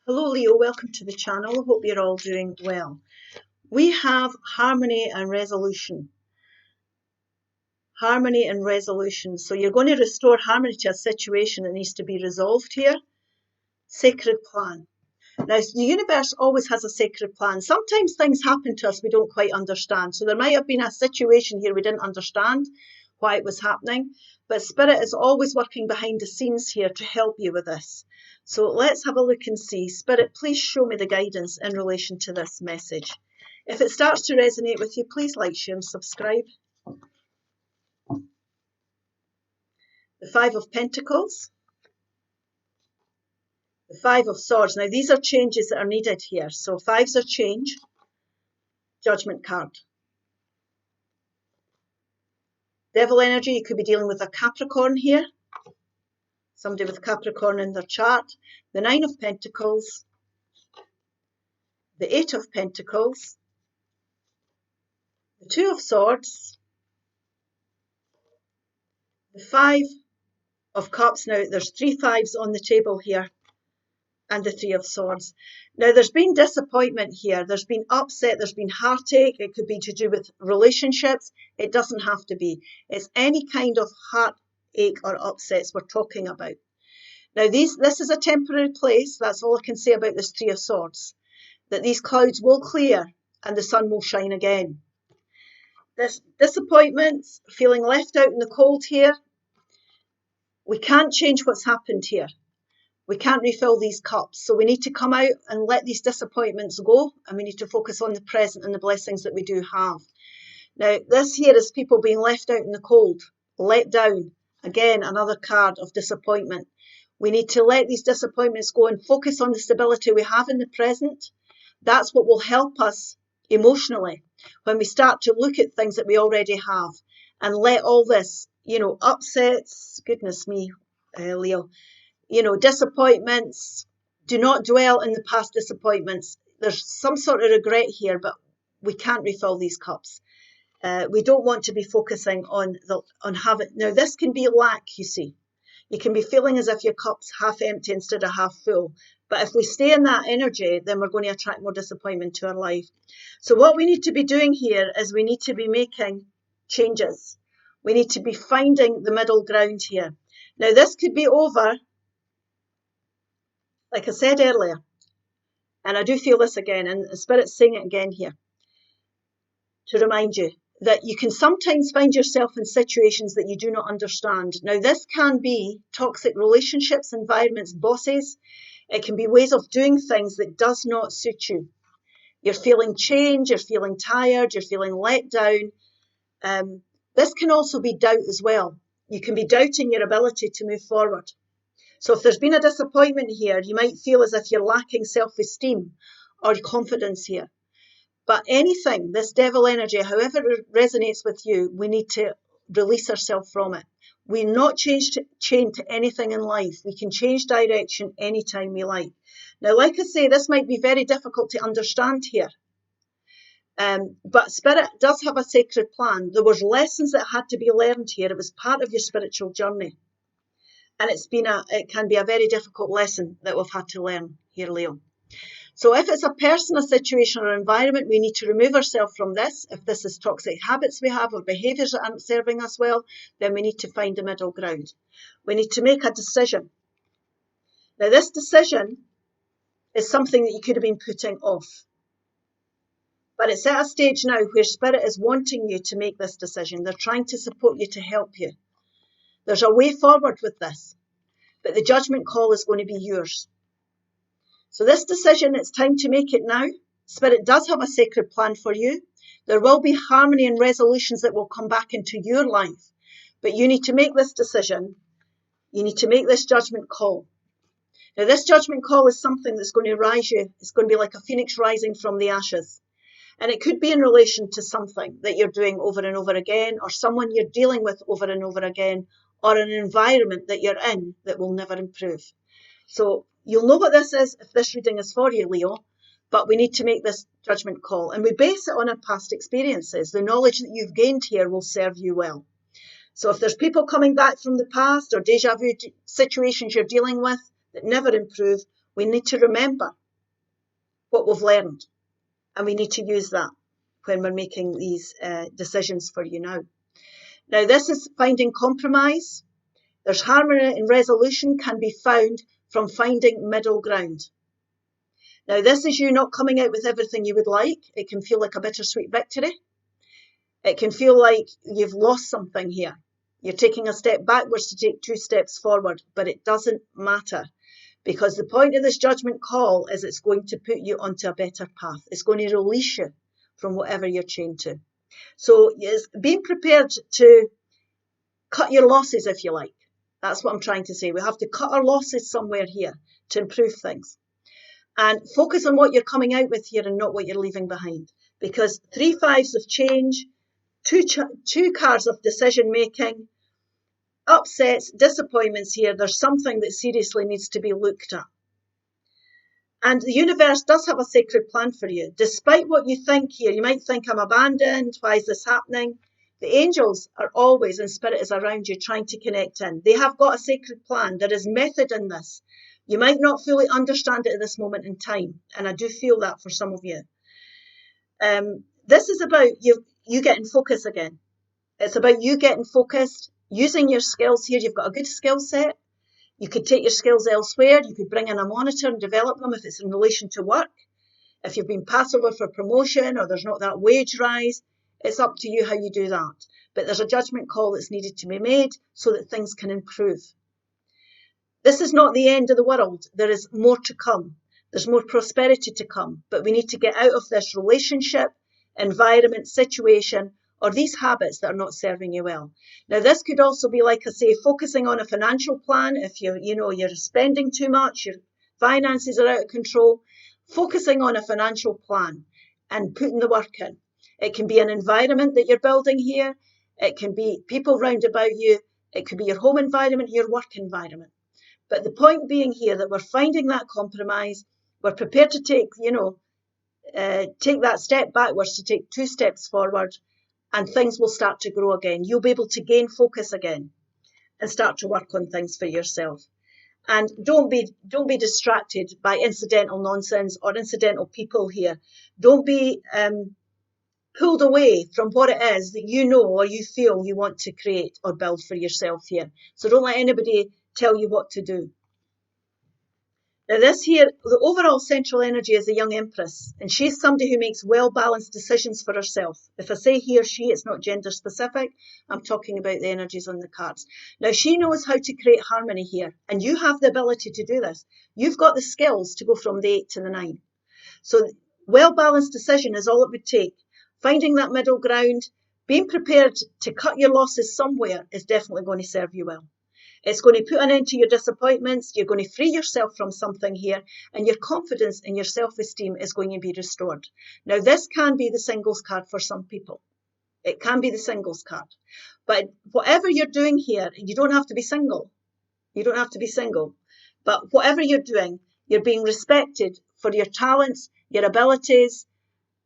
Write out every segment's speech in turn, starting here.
Hello Leo, welcome to the channel. Hope you're all doing well. We have harmony and resolution. Harmony and resolution. So you're going to restore harmony to a situation that needs to be resolved here. Sacred plan. Now, the universe always has a sacred plan. Sometimes things happen to us we don't quite understand. So there might have been a situation here we didn't understand why it was happening. But Spirit is always working behind the scenes here to help you with this. So let's have a look and see. Spirit, please show me the guidance in relation to this message. If it starts to resonate with you, please like, share and subscribe. The Five of Pentacles. The Five of Swords. Now these are changes that are needed here. So fives are change. Judgment card. Devil energy, you could be dealing with a Capricorn here. Somebody with Capricorn in their chart. The Nine of Pentacles. The Eight of Pentacles. The Two of Swords. The Five of Cups. Now there's three fives on the table here. And the Three of Swords. Now there's been disappointment here. There's been upset. There's been heartache. It could be to do with relationships. It doesn't have to be. It's any kind of heartache or upsets we're talking about. Now this is a temporary place. That's all I can say about this Three of Swords. That these clouds will clear and the sun will shine again. This disappointment, feeling left out in the cold here. We can't change what's happened here. We can't refill these cups. So we need to come out and let these disappointments go. And we need to focus on the present and the blessings that we do have. Now, this here is people being left out in the cold, let down. Again, another card of disappointment. We need to let these disappointments go and focus on the stability we have in the present. That's what will help us emotionally when we start to look at things that we already have and let all this, upsets, goodness me, Leo, disappointments. Do not dwell in the past disappointments. There's some sort of regret here, but we can't refill these cups. We don't want to be focusing on having. Now, this can be lack, you see. You can be feeling as if your cup's half empty instead of half full. But if we stay in that energy, then we're going to attract more disappointment to our life. So what we need to be doing here is we need to be making changes. We need to be finding the middle ground here. Now, this could be over, like I said earlier, and I do feel this again, and the Spirit's saying it again here, to remind you that you can sometimes find yourself in situations that you do not understand. Now, this can be toxic relationships, environments, bosses. It can be ways of doing things that does not suit you. You're feeling change, you're feeling tired, you're feeling let down. This can also be doubt as well. You can be doubting your ability to move forward. So if there's been a disappointment here, you might feel as if you're lacking self-esteem or confidence here. But anything, this devil energy, however it resonates with you, we need to release ourselves from it. We're not chained to anything in life. We can change direction anytime we like. Now, like I say, this might be very difficult to understand here. But Spirit does have a sacred plan. There was lessons that had to be learned here. It was part of your spiritual journey. And it can be a very difficult lesson that we've had to learn here, Leo. So if it's a person, a situation or environment, we need to remove ourselves from this. If this is toxic habits we have or behaviours that aren't serving us well, then we need to find a middle ground. We need to make a decision. Now, this decision is something that you could have been putting off. But it's at a stage now where Spirit is wanting you to make this decision. They're trying to support you to help you. There's a way forward with this, but the judgment call is going to be yours. So this decision, it's time to make it now. Spirit does have a sacred plan for you. There will be harmony and resolutions that will come back into your life. But you need to make this decision. You need to make this judgment call. Now, this judgment call is something that's going to rise you. It's going to be like a phoenix rising from the ashes. And it could be in relation to something that you're doing over and over again, or someone you're dealing with over and over again, or an environment that you're in that will never improve. So you'll know what this is if this reading is for you, Leo, but we need to make this judgment call. And we base it on our past experiences. The knowledge that you've gained here will serve you well. So if there's people coming back from the past or deja vu situations you're dealing with that never improve, We need to remember what we've learned, and we need to use that when we're making these decisions for you now. Now, this is finding compromise. There's harmony and resolution can be found from finding middle ground. Now, this is you not coming out with everything you would like. It can feel like a bittersweet victory. It can feel like you've lost something here. You're taking a step backwards to take 2 steps forward, but it doesn't matter, because the point of this judgment call is it's going to put you onto a better path. It's going to release you from whatever you're chained to. So yes, being prepared to cut your losses, if you like. That's what I'm trying to say. We have to cut our losses somewhere here to improve things. And focus on what you're coming out with here and not what you're leaving behind. Because 3 fives of change, two cards of decision making, upsets, disappointments here. There's something that seriously needs to be looked at. And the universe does have a sacred plan for you. Despite what you think here, you might think I'm abandoned. Why is this happening? The angels are always, and spirit is around you, trying to connect in. They have got a sacred plan. There is method in this. You might not fully understand it at this moment in time, and I do feel that for some of you. This is about you getting focus again. It's about you getting focused, using your skills here. You've got a good skill set. You could take your skills elsewhere. You could bring in a monitor and develop them if it's in relation to work. If you've been passed over for promotion or there's not that wage rise, it's up to you how you do that. But there's a judgment call that's needed to be made so that things can improve. This is not the end of the world. There is more to come. There's more prosperity to come. But we need to get out of this relationship, environment, situation, or these habits that are not serving you well. Now, this could also be, like I say, focusing on a financial plan. If you're spending too much, your finances are out of control, focusing on a financial plan and putting the work in. It can be an environment that you're building here. It can be people round about you. It could be your home environment, your work environment. But the point being here that we're finding that compromise. We're prepared to take that step backwards to take 2 steps forward, and things will start to grow again. You'll be able to gain focus again and start to work on things for yourself. And don't be distracted by incidental nonsense or incidental people here. Don't be pulled away from what it is that you know or you feel you want to create or build for yourself here. So don't let anybody tell you what to do. Now this here, the overall central energy is a young empress, and she's somebody who makes well-balanced decisions for herself. If I say he or she, it's not gender specific. I'm talking about the energies on the cards. Now she knows how to create harmony here, and you have the ability to do this. You've got the skills to go from the 8 to the 9. So well-balanced decision is all it would take. Finding that middle ground, being prepared to cut your losses somewhere is definitely going to serve you well. It's going to put an end to your disappointments. You're going to free yourself from something here, and your confidence and your self-esteem is going to be restored. Now, this can be the singles card for some people. It can be the singles card. But whatever you're doing here, you don't have to be single. You don't have to be single. But whatever you're doing, you're being respected for your talents, your abilities,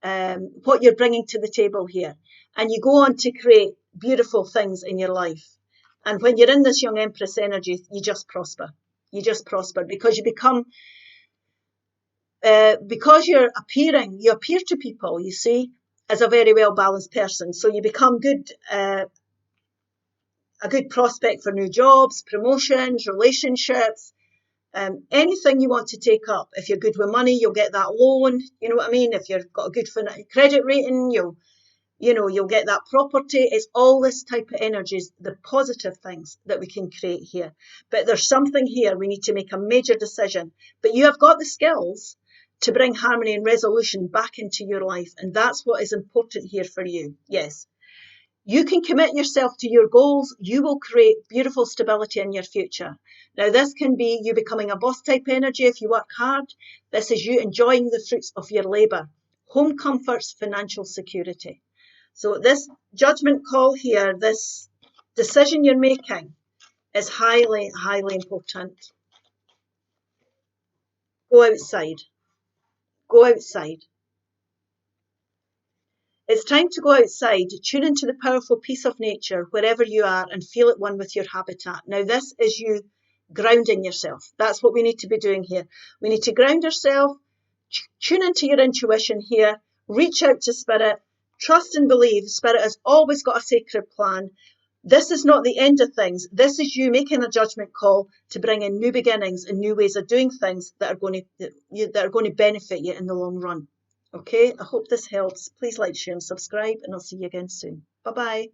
what you're bringing to the table here. And you go on to create beautiful things in your life. And when you're in this young empress energy, you just prosper. You just prosper because you become, because you appear to people, you see, as a very well-balanced person. So you become a good prospect for new jobs, promotions, relationships, anything you want to take up. If you're good with money, you'll get that loan. You know what I mean? If you've got a good credit rating, you'll get that property. It's all this type of energies, the positive things that we can create here. But there's something here. We need to make a major decision. But you have got the skills to bring harmony and resolution back into your life. And that's what is important here for you. Yes. You can commit yourself to your goals. You will create beautiful stability in your future. Now, this can be you becoming a boss type energy if you work hard. This is you enjoying the fruits of your labour. Home comforts, financial security. So this judgment call here, this decision you're making is highly, highly important. Go outside. Go outside. It's time to go outside, tune into the powerful peace of nature wherever you are and feel it one with your habitat. Now this is you grounding yourself. That's what we need to be doing here. We need to ground ourselves, tune into your intuition here, reach out to Spirit, trust and believe Spirit has always got a sacred plan. This is not the end of things. This is you making a judgment call to bring in new beginnings and new ways of doing things that are going to benefit you in the long run. Okay, I hope this helps. Please like, share and subscribe, and I'll see you again soon. Bye-bye.